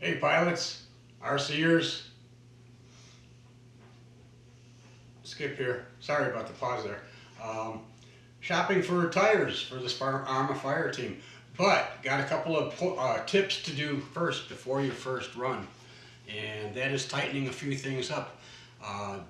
Hey pilots, RCers, skip here. Sorry about the pause there. Shopping for tires for this Arrma Fireteam, but got a couple of tips to do first before your first run, and that is tightening a few things up.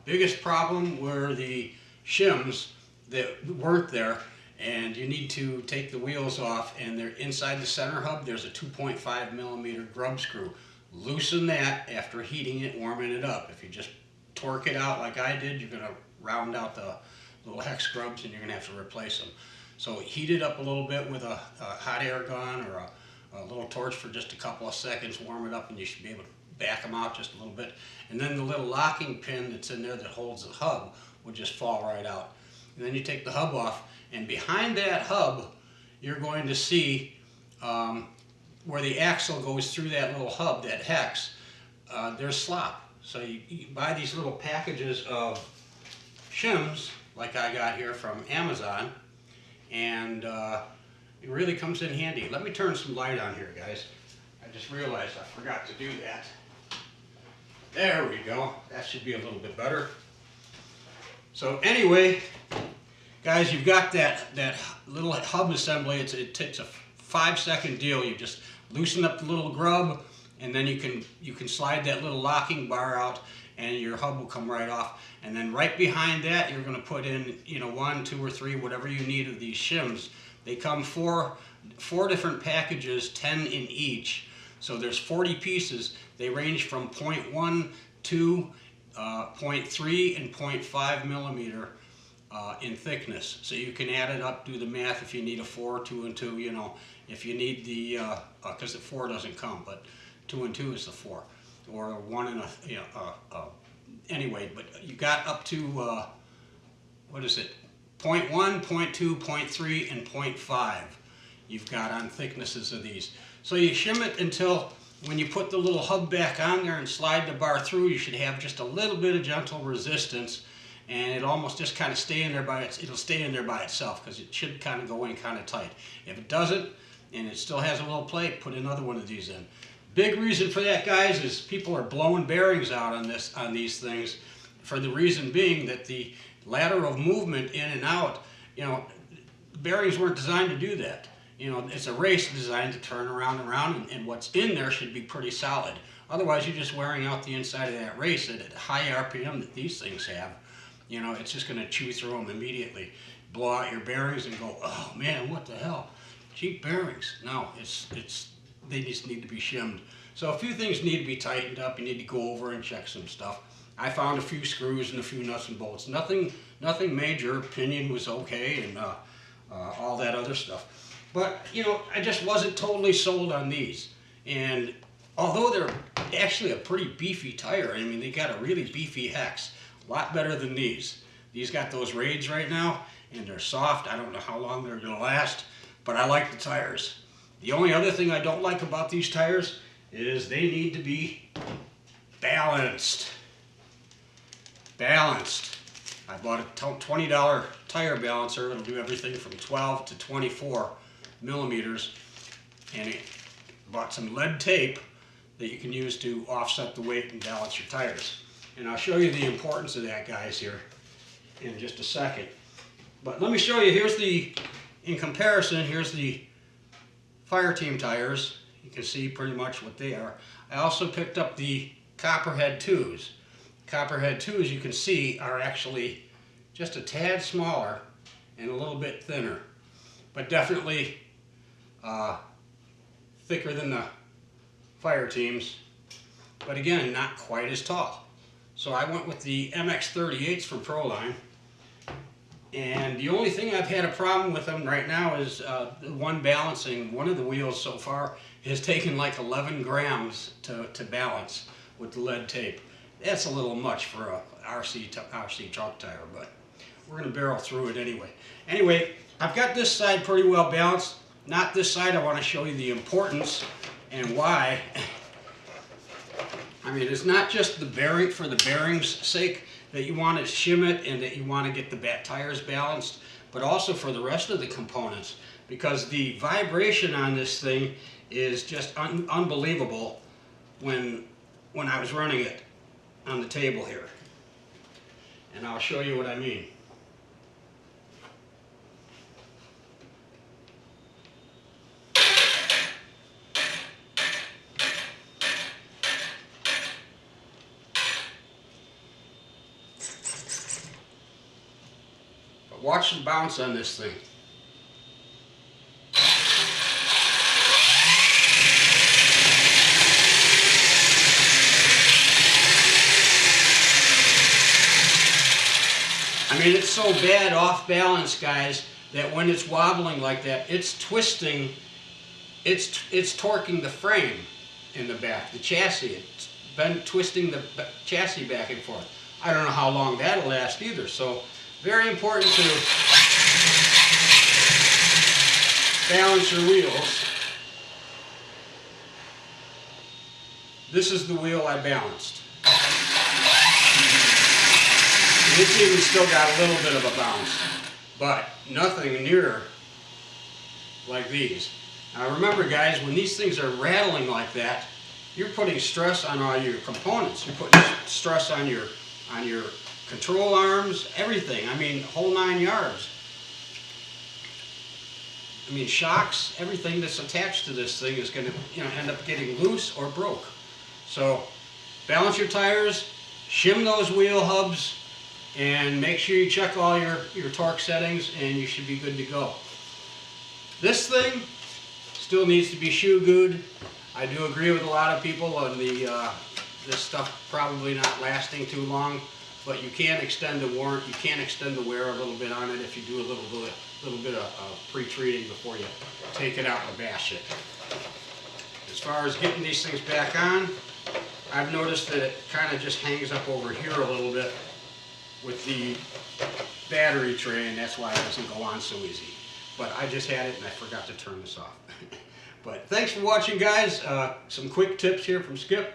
Biggest problem were the shims that weren't there, and you need to take the wheels off, and they're inside the center hub. There's a 2.5 millimeter grub screw. Loosen that after heating it, warming it up. If you just torque it out like I did, you're going to round out the little hex grubs and you're going to have to replace them. So heat it up a little bit with a hot air gun or a little torch for just a couple of seconds, warm it up, and you should be able to back them out just a little bit. And then the little locking pin that's in there that holds the hub will just fall right out. And then you take the hub off, and behind that hub you're going to see where the axle goes through that little hub, that hex, there's slop. So you buy these little packages of shims like I got here from Amazon, and it really comes in handy. Let me turn some light on here, guys. I just realized I forgot to do that. There we go. That should be a little bit better. So anyway, guys, you've got that little hub assembly. It takes a 5-second deal. You just loosen up the little grub, and then you can slide that little locking bar out, and your hub will come right off. And then right behind that, you're going to put in, 1, 2, or 3, whatever you need of these shims. They come four different packages, 10 in each. So there's 40 pieces. They range from 0.1 to 0.3 and 0.5 millimeter in thickness. So you can add it up, do the math if you need a 4, 2 and 2, if you need the, because the 4 doesn't come, but 2 and 2 is the 4. Or 1 and anyway, but you got up to, what is it, 0.1, 0.2, 0.3, and 0.5 you've got on thicknesses of these. So you shim it until when you put the little hub back on there and slide the bar through, you should have just a little bit of gentle resistance, and it almost just kind of stay in there it'll stay in there by itself, because it should kind of go in kind of tight. If it doesn't, and it still has a little plate, put another one of these in. Big reason for that, guys, is people are blowing bearings out on these things, for the reason being that the lateral movement in and out, bearings weren't designed to do that. It's a race designed to turn around and around, and what's in there should be pretty solid. Otherwise, you're just wearing out the inside of that race at a high RPM that these things have. It's just going to chew through them immediately. Blow out your bearings and go, oh man, what the hell? Cheap bearings. No, they just need to be shimmed. So a few things need to be tightened up. You need to go over and check some stuff. I found a few screws and a few nuts and bolts. Nothing major. Pinion was okay, and all that other stuff. But, I just wasn't totally sold on these. And although they're actually a pretty beefy tire, I mean, they got a really beefy hex. A lot better than these. These got those raids right now, and they're soft. I don't know how long they're going to last, but I like the tires. The only other thing I don't like about these tires is they need to be balanced. Balanced. I bought a $20 tire balancer. It'll do everything from 12 to 24 millimeters, and I bought some lead tape that you can use to offset the weight and balance your tires. And I'll show you the importance of that, guys, here in just a second. But let me show you, in comparison, here's the Fireteam tires. You can see pretty much what they are. I also picked up the Copperhead 2's. Copperhead 2's, you can see, are actually just a tad smaller and a little bit thinner, but definitely thicker than the Fireteams, but again, not quite as tall. So I went with the MX-38s from Proline, and the only thing I've had a problem with them right now is the one balancing. One of the wheels so far has taken like 11 grams to balance with the lead tape. That's a little much for a RC truck tire, but we're going to barrel through it anyway. Anyway, I've got this side pretty well balanced. Not this side. I want to show you the importance and why. I mean, it's not just the bearing for the bearings' sake that you want to shim it and that you want to get the tires balanced, but also for the rest of the components, because the vibration on this thing is just unbelievable when I was running it on the table here. And I'll show you what I mean. But watch the bounce on this thing. I mean, it's so bad off balance, guys, that when it's wobbling like that, it's twisting, it's torquing the frame in the back, the chassis. It's been twisting the chassis back and forth. I don't know how long that'll last either, so very important to balance your wheels. This is the wheel I balanced. It's even still got a little bit of a bounce, but nothing near like these. Now remember, guys, when these things are rattling like that, you're putting stress on all your components. You're putting stress on your control arms, everything. I mean, whole 9 yards. I mean, shocks, everything that's attached to this thing is going to, end up getting loose or broke. So balance your tires, shim those wheel hubs, and make sure you check all your torque settings, and you should be good to go. This thing still needs to be shoe good. I do agree with a lot of people on the this stuff probably not lasting too long, but you can extend the warranty. You can extend the wear a little bit on it if you do a little bit of pre-treating before you take it out and bash it. As far as getting these things back on, I've noticed that it kind of just hangs up over here a little bit with the battery tray, and that's why it doesn't go on so easy. But I just had it and I forgot to turn this off. But thanks for watching, guys. Some quick tips here from Skip.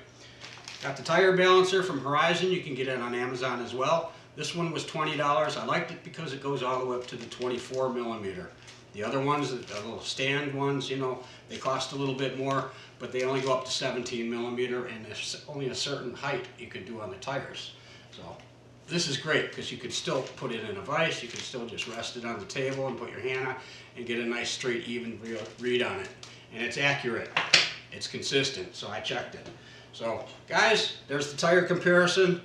Got the tire balancer from Horizon. You can get it on Amazon as well. This one was $20. I liked it because it goes all the way up to the 24 millimeter. The other ones, the little stand ones, they cost a little bit more, but they only go up to 17 millimeter, and there's only a certain height you can do on the tires. So this is great because you can still put it in a vise. You can still just rest it on the table and put your hand on and get a nice straight even read on it. And it's accurate. It's consistent, so I checked it. So guys, there's the tire comparison.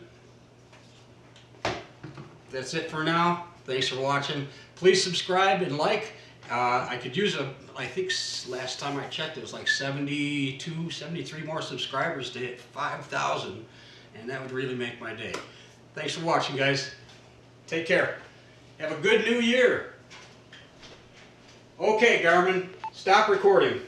That's it for now. Thanks for watching. Please subscribe and like. I could use I think last time I checked it was like 72, 73 more subscribers to hit 5,000, and that would really make my day. Thanks for watching, guys. Take care. Have a good new year. Okay, Garmin, stop recording.